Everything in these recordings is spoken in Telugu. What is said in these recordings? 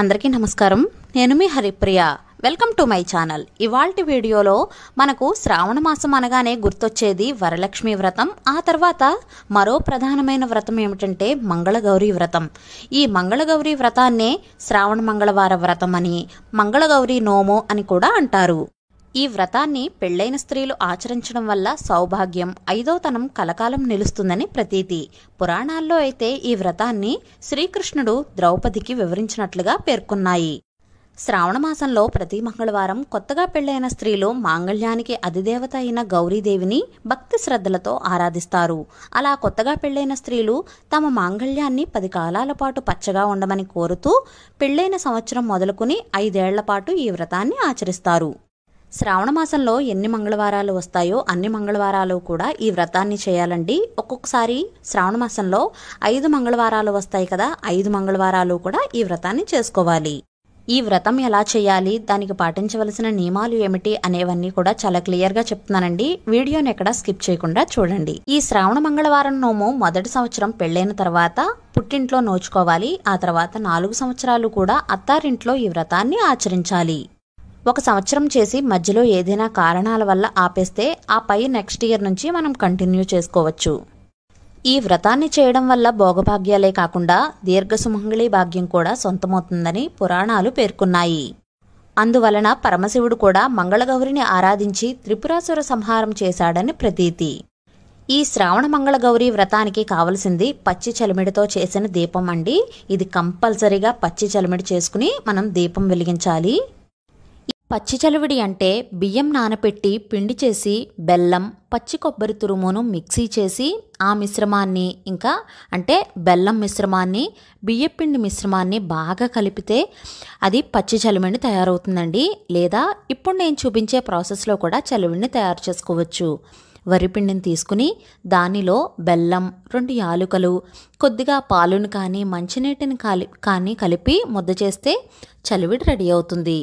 అందరికీ నమస్కారం. నేను మీ Haripriya. Welcome to my channel. ఇవాల్టి వీడియోలో మనకు శ్రావణ మాసం అనగానే గుర్తొచ్చేది వరలక్ష్మి వ్రతం. ఆ తర్వాత మరో ప్రధానమైన వ్రతం ఏమిటంటే మంగళగౌరి వ్రతం. ఈ మంగళగౌరి వ్రతాన్నే శ్రావణ మంగళవార వ్రతం అని, మంగళగౌరి నోము అని కూడా అంటారు. ఈ వ్రతాన్ని పెళ్లైన స్త్రీలు ఆచరించడం వల్ల సౌభాగ్యం, ఐదోతనం కలకాలం నిలుస్తుందని ప్రతీతి. పురాణాల్లో అయితే ఈ వ్రతాన్ని శ్రీకృష్ణుడు ద్రౌపదికి వివరించినట్లుగా పేర్కొన్నాయి. శ్రావణ మాసంలో ప్రతి మంగళవారం కొత్తగా పెళ్లైన స్త్రీలు మాంగళ్యానికి అధిదేవత అయిన గౌరీదేవిని భక్తి శ్రద్ధలతో ఆరాధిస్తారు. అలా కొత్తగా పెళ్లైన స్త్రీలు తమ మాంగళ్యాన్ని 10 కాలాల పాటు పచ్చగా ఉండమని కోరుతూ పెళ్లైన సంవత్సరం మొదలుకుని 5 ఏళ్ల పాటు ఈ వ్రతాన్ని ఆచరిస్తారు. శ్రావణ మాసంలో ఎన్ని మంగళవారాలు వస్తాయో అన్ని మంగళవారాలు కూడా ఈ వ్రతాన్ని చేయాలండి. ఒక్కొక్కసారి శ్రావణ మాసంలో 5 మంగళవారాలు వస్తాయి కదా, 5 మంగళవారాలు కూడా ఈ వ్రతాన్ని చేసుకోవాలి. ఈ వ్రతం ఎలా చేయాలి, దానికి పాటించవలసిన నియమాలు ఏమిటి అనేవన్నీ కూడా చాలా క్లియర్గా చెప్తున్నానండి. వీడియోని ఎక్కడా స్కిప్ చేయకుండా చూడండి. ఈ శ్రావణ మంగళవారం నోము మొదటి సంవత్సరం పెళ్లైన తర్వాత పుట్టింట్లో నోచుకోవాలి. ఆ తర్వాత 4 సంవత్సరాలు కూడా అత్తారింట్లో ఈ వ్రతాన్ని ఆచరించాలి. 1 సంవత్సరం చేసి మధ్యలో ఏదైనా కారణాల వల్ల ఆపేస్తే ఆపై నెక్స్ట్ ఇయర్ నుంచి మనం కంటిన్యూ చేసుకోవచ్చు. ఈ వ్రతాన్ని చేయడం వల్ల భోగభాగ్యాలే కాకుండా దీర్ఘసుమంగళి భాగ్యం కూడా సొంతమవుతుందని పురాణాలు పేర్కొన్నాయి. అందువలన పరమశివుడు కూడా మంగళగౌరిని ఆరాధించి త్రిపురాసుర సంహారం చేశాడని ప్రతీతి. ఈ శ్రావణ మంగళగౌరి వ్రతానికి కావలసింది పచ్చి చలిమిడితో చేసిన దీపం అండి. ఇది కంపల్సరీగా పచ్చి చలిమిడి చేసుకుని మనం దీపం వెలిగించాలి. పచ్చి చలివిడి అంటే బియ్యం నానపెట్టి పిండి చేసి బెల్లం, పచ్చి కొబ్బరి తురుమును మిక్సీ చేసి ఆ మిశ్రమాన్ని ఇంకా అంటే బెల్లం మిశ్రమాన్ని బియ్యపిండి మిశ్రమాన్ని బాగా కలిపితే అది పచ్చి చలివిడి తయారవుతుందండి. లేదా ఇప్పుడు నేను చూపించే ప్రాసెస్లో కూడా చలివిడిని తయారు చేసుకోవచ్చు. వరిపిండిని తీసుకుని దానిలో బెల్లం, 2 యాలుకలు, కొద్దిగా పాలును కానీ మంచినీటిని కానీ కలిపి ముద్ద చేస్తే చలివిడి రెడీ అవుతుంది.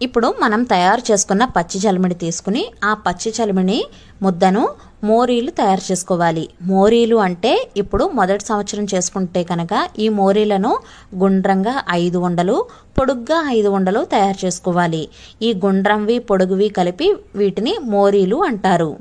ఇప్పుడు మనం తయారు చేసుకున్న పచ్చి చలిమిడి తీసుకుని ఆ పచ్చి చలిమిడి ముద్దను మోరీలు తయారు చేసుకోవాలి. మోరీలు అంటే ఇప్పుడు మొదటి సంవత్సరం చేసుకుంటే కనుక ఈ మోరీలను గుండ్రంగా 5 ఉండలు, పొడుగ్గా 5 ఉండలు తయారు చేసుకోవాలి. ఈ గుండ్రంవి పొడుగువి కలిపి వీటిని మోరీలు అంటారు.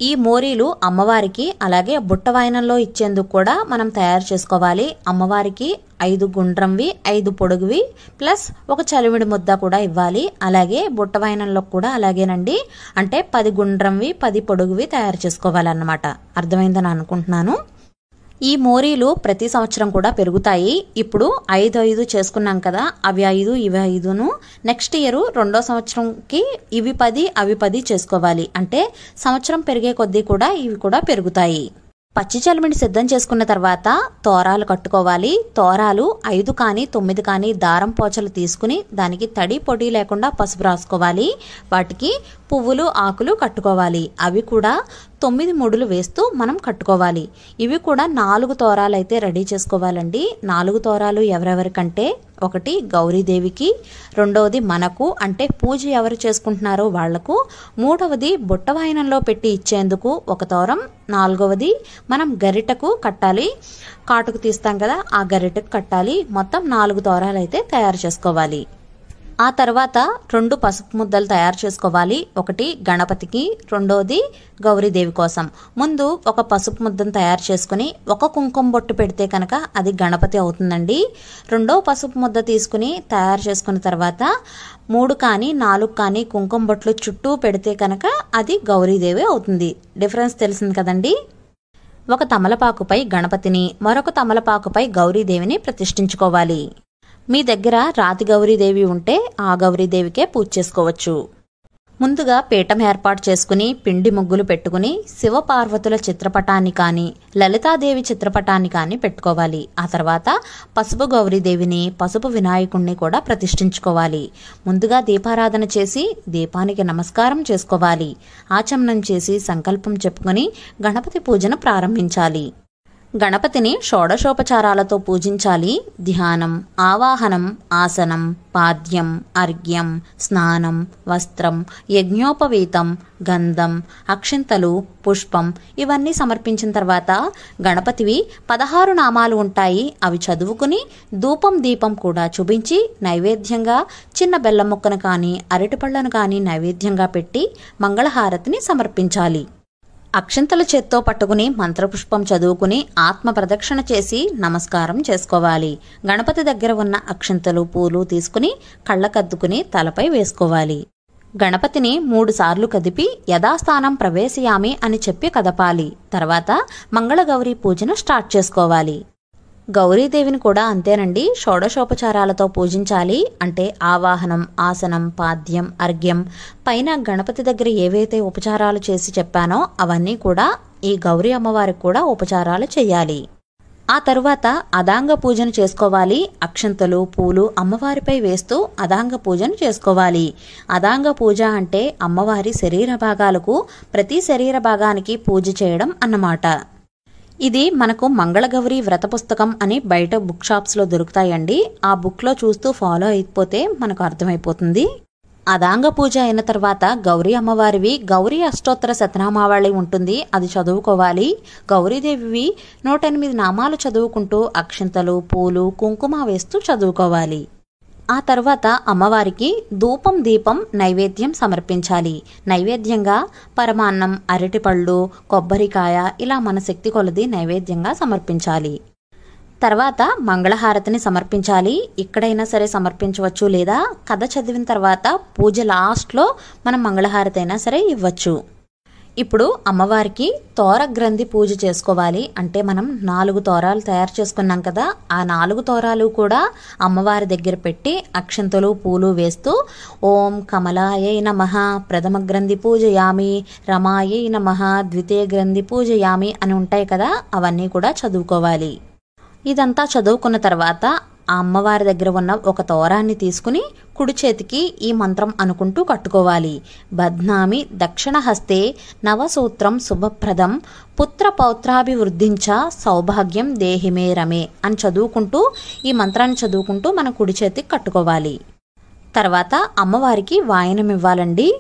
ఈ మోరీలు అమ్మవారికి అలాగే బుట్ట వాయనంలో ఇచ్చేందుకు కూడా మనం తయారు చేసుకోవాలి. అమ్మవారికి 5 గుండ్రంవి, 5 పొడుగువి ప్లస్ 1 చలివిడి ముద్ద కూడా ఇవ్వాలి. అలాగే బుట్ట వాయనంలో కూడా అలాగేనండి. అంటే 10 గుండ్రంవి 10 పొడుగువి తయారు చేసుకోవాలన్నమాట. అర్థమైందని అనుకుంటున్నాను. ఈ మోరీలు ప్రతి సంవత్సరం కూడా పెరుగుతాయి. ఇప్పుడు 5 చేసుకున్నాం కదా, అవి 5 ఇవి 5ను నెక్స్ట్ ఇయర్ 2వ సంవత్సరంకి ఇవి 10 అవి 10 చేసుకోవాలి. అంటే సంవత్సరం పెరిగే కొద్దీ కూడా ఇవి కూడా పెరుగుతాయి. పచ్చి చలిమిడి సిద్ధం చేసుకున్న తర్వాత తోరాలు కట్టుకోవాలి. తోరాలు 5 కానీ 9 కానీ దారం పోచలు తీసుకుని దానికి తడి పొడి లేకుండా పసుపు రాసుకోవాలి. వాటికి పువ్వులు ఆకులు కట్టుకోవాలి. అవి కూడా 9 ముడులు వేస్తూ మనం కట్టుకోవాలి. ఇవి కూడా 4 తోరాలు అయితే రెడీ చేసుకోవాలండి. 4 తోరాలు ఎవరెవరికంటే 1 గౌరీదేవికి, 2వది మనకు అంటే పూజ ఎవరు చేసుకుంటున్నారో వాళ్లకు, 3వది బుట్ట వాయనంలో పెట్టి ఇచ్చేందుకు 1 తోరం, 4వది మనం గరిటకు కట్టాలి. కాటుకు తీస్తాం కదా, ఆ గరిటకు కట్టాలి. మొత్తం 4 తోరాలు అయితే తయారు చేసుకోవాలి. ఆ తర్వాత 2 పసుపు ముద్దలు తయారు చేసుకోవాలి. 1 గణపతికి, 2వది గౌరీదేవి కోసం. ముందు 1 పసుపు ముద్దను తయారు చేసుకుని 1 కుంకుమ బొట్టు పెడితే కనుక అది గణపతి అవుతుందండి. 2వ పసుపు ముద్ద తీసుకుని తయారు చేసుకున్న తర్వాత 3 కానీ 4 కానీ కుంకుమ బొట్లు చుట్టూ పెడితే కనుక అది గౌరీదేవి అవుతుంది. డిఫరెన్స్ తెలిసింది కదండి. 1 తమలపాకుపై గణపతిని, మరొక తమలపాకుపై గౌరీదేవిని ప్రతిష్ఠించుకోవాలి. మీ దగ్గర రాతి గౌరీదేవి ఉంటే ఆ గౌరీదేవికే పూజ చేసుకోవచ్చు. ముందుగా పీఠం ఏర్పాటు చేసుకుని పిండి ముగ్గులు పెట్టుకుని శివపార్వతుల చిత్రపటాన్ని కానీ లలితాదేవి చిత్రపటాన్ని కానీ పెట్టుకోవాలి. ఆ తర్వాత పసుపు గౌరీదేవిని, పసుపు వినాయకుణ్ణి కూడా ప్రతిష్ఠించుకోవాలి. ముందుగా దీపారాధన చేసి దీపానికి నమస్కారం చేసుకోవాలి. ఆచమనం చేసి సంకల్పం చెప్పుకొని గణపతి పూజను ప్రారంభించాలి. గణపతిని షోడశోపచారాలతో పూజించాలి. ధ్యానం, ఆవాహనం, ఆసనం, పాద్యం, అర్ఘ్యం, స్నానం, వస్త్రం, యజ్ఞోపవీతం, గంధం, అక్షింతలు, పుష్పం ఇవన్నీ సమర్పించిన తర్వాత గణపతివి 16 నామాలు ఉంటాయి. అవి చదువుకుని ధూపం దీపం కూడా చూపించి నైవేద్యంగా చిన్న బెల్లం ముక్కను కానీ అరటిపళ్ళను కానీ నైవేద్యంగా పెట్టి మంగళహారతిని సమర్పించాలి. అక్షింతల చేత్తో పట్టుకుని మంత్రపుష్పం చదువుకుని ఆత్మ ప్రదక్షిణ చేసి నమస్కారం చేసుకోవాలి. గణపతి దగ్గర ఉన్న అక్షింతలు పూలు తీసుకుని కళ్ళకద్దుకుని తలపై వేసుకోవాలి. గణపతిని 3 సార్లు కదిపి యథాస్థానం ప్రవేశయామి అని చెప్పి కదపాలి. తర్వాత మంగళగౌరి పూజను స్టార్ట్ చేసుకోవాలి. గౌరీదేవిని కూడా అంతేనండి, షోడశోపచారాలతో పూజించాలి. అంటే ఆవాహనం, ఆసనం, పాద్యం, అర్ఘ్యం, పైన గణపతి దగ్గర ఏవైతే ఉపచారాలు చేసి చెప్పానో అవన్నీ కూడా ఈ గౌరీ అమ్మవారికి కూడా ఉపచారాలు చేయాలి. ఆ తరువాత అదాంగ పూజను చేసుకోవాలి. అక్షంతలు పూలు అమ్మవారిపై వేస్తూ అదాంగ పూజను చేసుకోవాలి. అదాంగ పూజ అంటే అమ్మవారి శరీర భాగాలకు ప్రతి శరీర భాగానికి పూజ చేయడం అన్నమాట. ఇది మనకు మంగళగౌరి వ్రత పుస్తకం అని బయట బుక్ షాప్స్లో దొరుకుతాయండి. ఆ బుక్లో చూస్తూ ఫాలో అయిపోతే మనకు అర్థమైపోతుంది. అదాంగ పూజ అయిన తర్వాత గౌరీ అమ్మవారివి గౌరీ అష్టోత్తర శతనామావళి ఉంటుంది, అది చదువుకోవాలి. గౌరీదేవివి 108 నామాలు చదువుకుంటూ అక్షింతలు పూలు కుంకుమ వేస్తూ చదువుకోవాలి. ఆ తర్వాత అమ్మవారికి ధూపం దీపం నైవేద్యం సమర్పించాలి. నైవేద్యంగా పరమాన్నం, అరటిపళ్ళు, కొబ్బరికాయ ఇలా మన శక్తి కొలది నైవేద్యంగా సమర్పించాలి. తర్వాత మంగళహారతిని సమర్పించాలి. ఇక్కడైనా సరే సమర్పించవచ్చు, లేదా కథ చదివిన తర్వాత పూజ లాస్ట్లో మనం మంగళహారతి అయినా సరే ఇవ్వచ్చు. ఇప్పుడు అమ్మవారికి తోర గ్రంథి పూజ చేసుకోవాలి. అంటే మనం 4 తోరాలు తయారు చేసుకున్నాం కదా, ఆ 4 తోరాలు కూడా అమ్మవారి దగ్గర పెట్టి అక్షంతలు పూలు వేస్తూ ఓం కమలాయై నమః ప్రథమ గ్రంథి పూజయామి, రమాయై నమః ద్వితీయ గ్రంథి పూజయామి అని ఉంటాయి కదా, అవన్నీ కూడా చదువుకోవాలి. ఇదంతా చదువుకున్న తర్వాత ఆ అమ్మవారి దగ్గర ఉన్న ఒక తోరాన్ని తీసుకుని కుడి చేతికి ఈ మంత్రం అనుకుంటూ కట్టుకోవాలి. బధ్నామి దక్షిణ హస్తే నవసూత్రం శుభప్రదం పుత్ర పౌత్రాభివృద్ధించ సౌభాగ్యం దేహిమే రమే అని చదువుకుంటూ ఈ మంత్రాన్ని చదువుకుంటూ మన కుడి చేతికి కట్టుకోవాలి. తర్వాత అమ్మవారికి వాయనం ఇవ్వాలండి.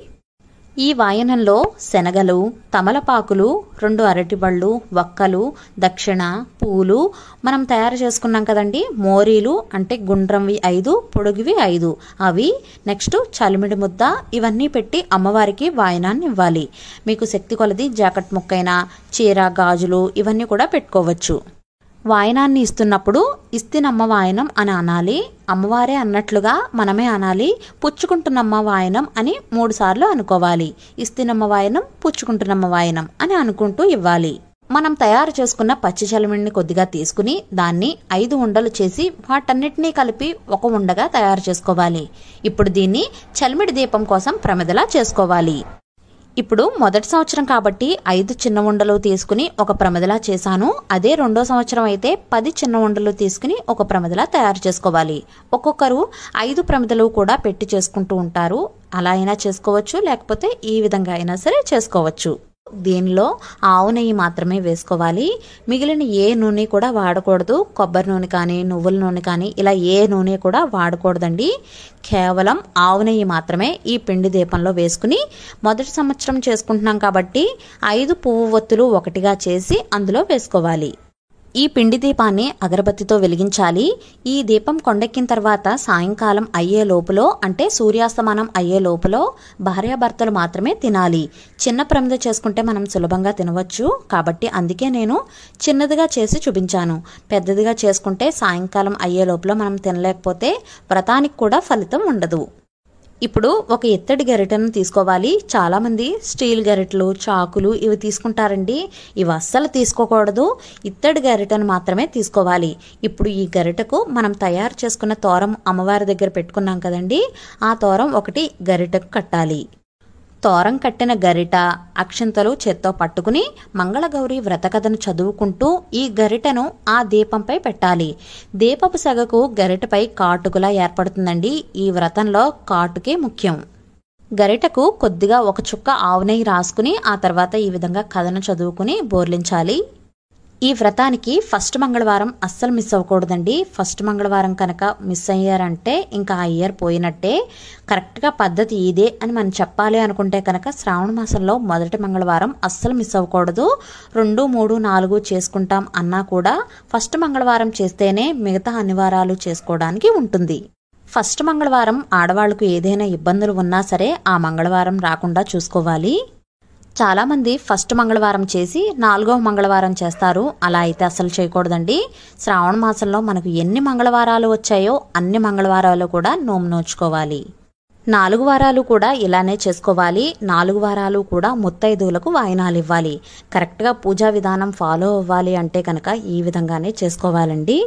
ఈ వాయనంలో శనగలు, తమలపాకులు, 2 అరటిబళ్ళు, వక్కలు, దక్షిణ, పూలు, మనం తయారు చేసుకున్నాం కదండి మోరీలు అంటే గుండ్రంవి 5, పొడుగువి 5 అవి, నెక్స్ట్ చలిమిడి ముద్ద, ఇవన్నీ పెట్టి అమ్మవారికి వాయనాన్ని ఇవ్వాలి. మీకు శక్తి కొలది జాకెట్ ముక్కైనా చీర గాజులు ఇవన్నీ కూడా పెట్టుకోవచ్చు. వాయనాన్ని ఇస్తున్నప్పుడు ఇస్తినమ్మ వాయనం అని అనాలి. అమ్మవారే అన్నట్లుగా మనమే అనాలి. పుచ్చుకుంటున్నమ్మ వాయనం అని 3 సార్లు అనుకోవాలి. ఇస్తినమ్మ వాయనం, పుచ్చుకుంటున్నమ్మ వాయనం అని అనుకుంటూ ఇవ్వాలి. మనం తయారు చేసుకున్న పచ్చి చలిమిడిని కొద్దిగా తీసుకుని దాన్ని 5 ఉండలు చేసి వాటన్నిటినీ కలిపి ఒక ఉండగా తయారు చేసుకోవాలి. ఇప్పుడు దీన్ని చలిమిడి దీపం కోసం ప్రమిదలా చేసుకోవాలి. ఇప్పుడు మొదటి సంవత్సరం కాబట్టి 5 చిన్న ఉండలు తీసుకుని ఒక ప్రమిదలా చేశాను. అదే రెండో సంవత్సరం అయితే 10 చిన్న ఉండలు తీసుకుని ఒక ప్రమిదలా తయారు చేసుకోవాలి. ఒక్కొక్కరు 5 ప్రమిదలు కూడా పెట్టి చేసుకుంటూ ఉంటారు. అలా అయినా చేసుకోవచ్చు, లేకపోతే ఈ విధంగా అయినా సరే చేసుకోవచ్చు. దీనిలో ఆవు నెయ్యి మాత్రమే వేసుకోవాలి. మిగిలిన ఏ నూనె కూడా వాడకూడదు. కొబ్బరి నూనె కానీ నువ్వుల నూనె కానీ ఇలా ఏ నూనె కూడా వాడకూడదండి. కేవలం ఆవు నెయ్యి మాత్రమే ఈ పిండి దీపంలో వేసుకుని మొదటి సంవత్సరం చేసుకుంటున్నాం కాబట్టి 5 పువ్వు ఒత్తులు ఒకటిగా చేసి అందులో వేసుకోవాలి. ఈ పిండి దీపాన్ని అగరబత్తితో వెలిగించాలి. ఈ దీపం కొండెక్కిన తర్వాత సాయంకాలం అయ్యే లోపులో అంటే సూర్యాస్తమానం అయ్యే లోపులో భార్యాభర్తలు మాత్రమే తినాలి. చిన్న ప్రమిద చేసుకుంటే మనం సులభంగా తినవచ్చు కాబట్టి అందుకే నేను చిన్నదిగా చేసి చూపించాను. పెద్దదిగా చేసుకుంటే సాయంకాలం అయ్యే లోపల మనం తినలేకపోతే వ్రతానికి కూడా ఫలితం ఉండదు. ఇప్పుడు ఒక ఇత్తడి గరిటెను తీసుకోవాలి. చాలామంది స్టీల్ గరిటెలు, చాకులు ఇవి తీసుకుంటారండి. ఇవి అస్సలు తీసుకోకూడదు. ఇత్తడి గరిటెను మాత్రమే తీసుకోవాలి. ఇప్పుడు ఈ గరిటెకు మనం తయారు చేసుకున్న తోరం అమ్మవారి దగ్గర పెట్టుకున్నాం కదండి, ఆ తోరం ఒకటి గరిటెకు కట్టాలి. తోరం కట్టిన గరిట, అక్షంతలు చేత్తో పట్టుకుని మంగళగౌరి వ్రతకథను చదువుకుంటూ ఈ గరిటెను ఆ దీపంపై పెట్టాలి. దీపపు సెగకు గరిటపై కాటుకులా ఏర్పడుతుందండి. ఈ వ్రతంలో కాటుకే ముఖ్యం. గరిటకు కొద్దిగా ఒక చుక్క ఆవు నెయ్యి రాసుకుని ఆ తర్వాత ఈ విధంగా కథను చదువుకుని బోర్లించాలి. ఈ వ్రతానికి ఫస్ట్ మంగళవారం అస్సలు మిస్ అవ్వకూడదండి. ఫస్ట్ మంగళవారం కనుక మిస్ అయ్యారంటే ఇంకా ఆ ఇయర్ పోయినట్టే. కరెక్ట్గా పద్ధతి ఇదే అని మనం చెప్పాలి అనుకుంటే కనుక శ్రావణ మాసంలో మొదటి మంగళవారం అస్సలు మిస్ అవ్వకూడదు. 2, 3, 4 చేసుకుంటాం అన్నా కూడా ఫస్ట్ మంగళవారం చేస్తేనే మిగతా అన్ని వారాలు చేసుకోవడానికి ఉంటుంది. ఫస్ట్ మంగళవారం ఆడవాళ్లకు ఏదైనా ఇబ్బందులు ఉన్నా సరే ఆ మంగళవారం రాకుండా చూసుకోవాలి. చాలామంది ఫస్ట్ మంగళవారం చేసి 4వ మంగళవారం చేస్తారు. అలా అయితే అసలు చేయకూడదండి. శ్రావణ మాసంలో మనకు ఎన్ని మంగళవారాలు వచ్చాయో అన్ని మంగళవారాలు కూడా నోము నోచుకోవాలి. 4 వారాలు కూడా ఇలానే చేసుకోవాలి. 4 వారాలు కూడా ముత్తైదువులకు వాయినాలు ఇవ్వాలి. కరెక్ట్గా పూజా విధానం ఫాలో అవ్వాలి అంటే కనుక ఈ విధంగానే చేసుకోవాలండి.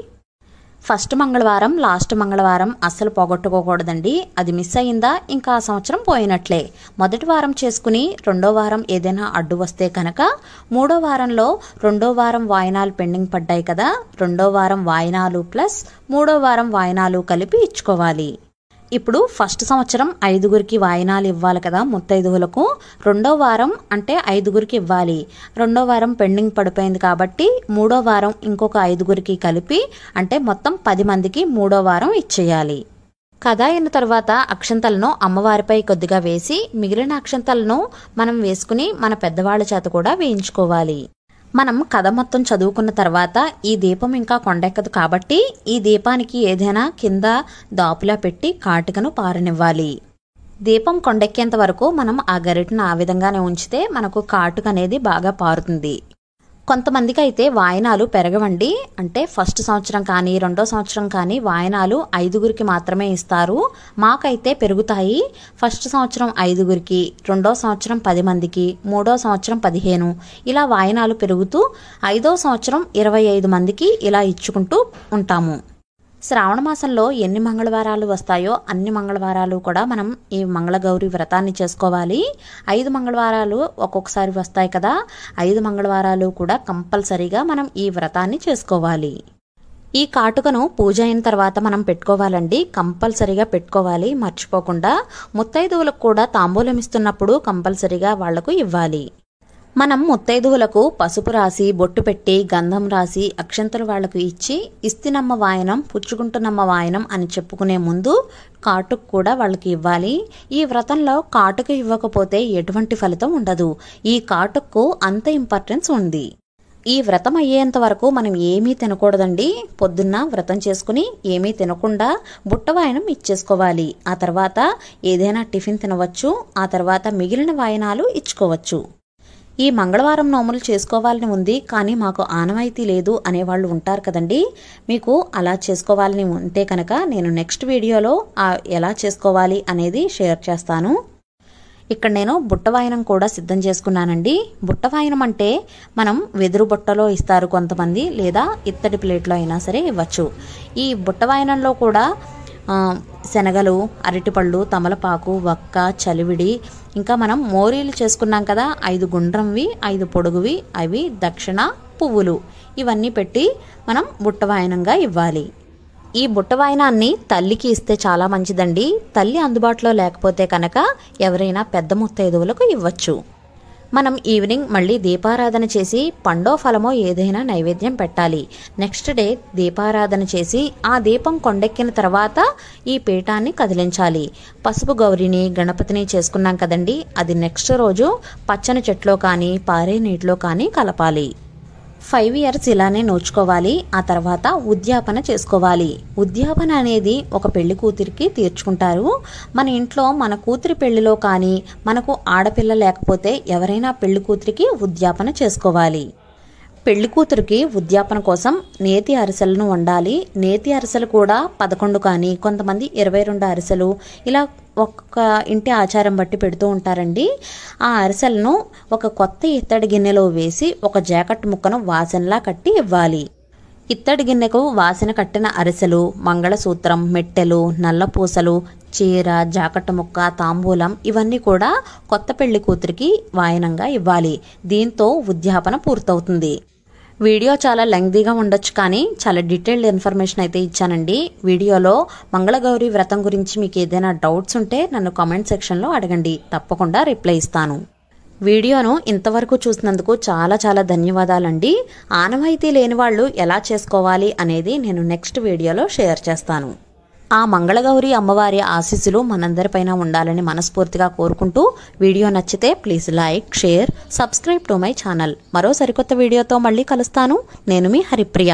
ఫస్ట్ మంగళవారం లాస్ట్ మంగళవారం అస్సలు పోగొట్టుకోకూడదండి. అది మిస్ అయిందా ఇంకా ఆ సంవత్సరం పోయినట్లే. మొదటి వారం చేసుకుని 2వ వారం ఏదైనా అడ్డు వస్తే కనుక 3వ వారంలో 2వ వారం వాయినాలు పెండింగ్ పడ్డాయి కదా, 2వ వారం వాయినాలు ప్లస్ 3వ వారం వాయినాలు కలిపి ఇచ్చుకోవాలి. ఇప్పుడు ఫస్ట్ సంవత్సరం 5గురికి వాయినాలు ఇవ్వాలి కదా ముత్తైదువులకు. 2వ వారం అంటే 5గురికి ఇవ్వాలి. 2వ వారం పెండింగ్ పడిపోయింది కాబట్టి 3వ వారం ఇంకొక 5గురికి కలిపి అంటే మొత్తం 10 మందికి 3వ వారం ఇచ్చేయాలి. కథ అయిన తర్వాత అక్షంతలను అమ్మవారిపై కొద్దిగా వేసి మిగిలిన అక్షంతలను మనం వేసుకుని మన పెద్దవాళ్ళ చేత కూడా వేయించుకోవాలి. మనం కథ మొత్తం చదువుకున్న తర్వాత ఈ దీపం ఇంకా కొండెక్కదు కాబట్టి ఈ దీపానికి ఏదైనా కింద దాపులా పెట్టి కాటికను పారనివ్వాలి. దీపం కొండెక్కేంత వరకు మనం ఆ గరిటను ఆ విధంగానే ఉంచితే మనకు కాటుక అనేది బాగా పారుతుంది. కొంతమందికి అయితే వాయినాలు పెరగవండి. అంటే ఫస్ట్ సంవత్సరం కానీ 2వ సంవత్సరం కానీ వాయినాలు 5గురికి మాత్రమే ఇస్తారు. మాకైతే పెరుగుతాయి. ఫస్ట్ సంవత్సరం 5గురికి, 2వ సంవత్సరం 10 మందికి, 3వ సంవత్సరం 15, ఇలా వాయినాలు పెరుగుతూ 5వ సంవత్సరం 25 మందికి ఇలా ఇచ్చుకుంటూ ఉంటాము. శ్రావణ మాసంలో ఎన్ని మంగళవారాలు వస్తాయో అన్ని మంగళవారాలు కూడా మనం ఈ మంగళగౌరి వ్రతాన్ని చేసుకోవాలి. 5 మంగళవారాలు ఒక్కొక్కసారి వస్తాయి కదా, 5 మంగళవారాలు కూడా కంపల్సరీగా మనం ఈ వ్రతాన్ని చేసుకోవాలి. ఈ కాటుకను పూజ అయిన తర్వాత మనం పెట్టుకోవాలండి. కంపల్సరీగా పెట్టుకోవాలి, మర్చిపోకుండా. ముత్తైదువులకు కూడా తాంబూలం ఇస్తున్నప్పుడు కంపల్సరీగా వాళ్లకు ఇవ్వాలి. మనం ముత్తైదువులకు పసుపు రాసి బొట్టు పెట్టి గంధం రాసి అక్షంతలు వాళ్లకు ఇచ్చి ఇస్తినమ్మ వాయనం పుచ్చుకుంటున్నమ్మ వాయనం అని చెప్పుకునే ముందు కాటుకు కూడా వాళ్ళకి ఇవ్వాలి. ఈ వ్రతంలో కాటుక ఇవ్వకపోతే ఎటువంటి ఫలితం ఉండదు. ఈ కాటుకు అంత ఇంపార్టెన్స్ ఉంది. ఈ వ్రతం అయ్యేంత వరకు మనం ఏమీ తినకూడదండి. పొద్దున్న వ్రతం చేసుకుని ఏమీ తినకుండా బుట్ట వాయనం ఇచ్చేసుకోవాలి. ఆ తర్వాత ఏదైనా టిఫిన్ తినవచ్చు. ఆ తర్వాత మిగిలిన వాయనాలు ఇచ్చుకోవచ్చు. ఈ మంగళవారం నోములు చేసుకోవాలని ఉంది కానీ మాకు ఆనవాయితీ లేదు అనేవాళ్ళు ఉంటారు కదండి. మీకు అలా చేసుకోవాలని ఉంటే కనుక నేను నెక్స్ట్ వీడియోలో ఎలా చేసుకోవాలి అనేది షేర్ చేస్తాను. ఇక్కడ నేను బుట్టవాయనం కూడా సిద్ధం చేసుకున్నానండి. బుట్టవాయనం అంటే మనం వెదురు బుట్టలో ఇస్తారు కొంతమంది, లేదా ఇత్తడి ప్లేట్లో అయినా సరే ఇవ్వచ్చు. ఈ బుట్టవాయనంలో కూడా శనగలు, అరటిపళ్ళు, తమలపాకు, వక్క, చలివిడి, ఇంకా మనం మోరీలు చేసుకున్నాం కదా, 5 గుండ్రంవి 5 పొడుగువి, అవి దక్షిణ, పువ్వులు, ఇవన్నీ పెట్టి మనం బుట్టవాయనంగా ఇవ్వాలి. ఈ బుట్టవాయనాన్ని తల్లికి ఇస్తే చాలా మంచిదండి. తల్లి అందుబాటులో లేకపోతే కనుక ఎవరైనా పెద్ద ముత్తైదువులకు ఇవ్వచ్చు. మనం ఈవినింగ్ మళ్ళీ దీపారాధన చేసి పండో ఫలమో ఏదైనా నైవేద్యం పెట్టాలి. నెక్స్ట్ డే దీపారాధన చేసి ఆ దీపం కొండెక్కిన తర్వాత ఈ పీఠాన్ని కదిలించాలి. పసుపు గౌరిని గణపతిని చేసుకున్నాం కదండి, అది నెక్స్ట్ రోజు పచ్చని చెట్లో కానీ పారే నీటిలో కానీ కలపాలి. 5 ఇయర్స్ ఇలానే నోచుకోవాలి. ఆ తర్వాత ఉద్యాపన చేసుకోవాలి. ఉద్యాపన అనేది ఒక పెళ్లి కూతురికి తీర్చుకుంటారు. మన ఇంట్లో మన కూతురి పెళ్లిలో కానీ మనకు ఆడపిల్ల లేకపోతే ఎవరైనా పెళ్లి కూతురికి ఉద్యాపన చేసుకోవాలి. పెళ్లి కూతురికి ఉద్యాపన కోసం నేతి అరిసెలను వండాలి. నేతి అరిసెలు కూడా 11 కానీ కొంతమంది 22 అరిసెలు ఇలా ఒక్క ఇంటి ఆచారం బట్టి పెడుతూ ఉంటారండి. ఆ అరిసెలను ఒక కొత్త ఇత్తడి గిన్నెలో వేసి ఒక జాకెట్ ముక్కను వాసనలా కట్టి ఇవ్వాలి. ఇత్తడి గిన్నెకు వాసన కట్టిన అరిసెలు, మంగళసూత్రం, మెట్టెలు, నల్ల పూసలు, చీర, జాకెట్ ముక్క, తాంబూలం ఇవన్నీ కూడా కొత్త పెళ్లి కూతురికి వాయనంగా ఇవ్వాలి. దీంతో ఉద్యాపన పూర్తవుతుంది. వీడియో చాలా లెంగ్తీగా ఉండొచ్చు కానీ చాలా డీటెయిల్డ్ ఇన్ఫర్మేషన్ అయితే ఇచ్చానండి. వీడియోలో మంగళగౌరి వ్రతం గురించి మీకు ఏదైనా డౌట్స్ ఉంటే నన్ను కామెంట్ సెక్షన్లో అడగండి, తప్పకుండా రిప్లై ఇస్తాను. వీడియోను ఇంతవరకు చూసినందుకు చాలా చాలా ధన్యవాదాలండి. ఆనవాయితీ లేని వాళ్ళు ఎలా చేసుకోవాలి అనేది నేను నెక్స్ట్ వీడియోలో షేర్ చేస్తాను. ఆ మంగళగౌరి అమ్మవారి ఆశీస్సులు మనందరిపైన ఉండాలని మనస్ఫూర్తిగా కోరుకుంటూ, వీడియో నచ్చితే please like, share, subscribe to my channel. మరో సరికొత్త వీడియోతో మళ్ళీ కలుస్తాను. నేను మీ హరిప్రియ.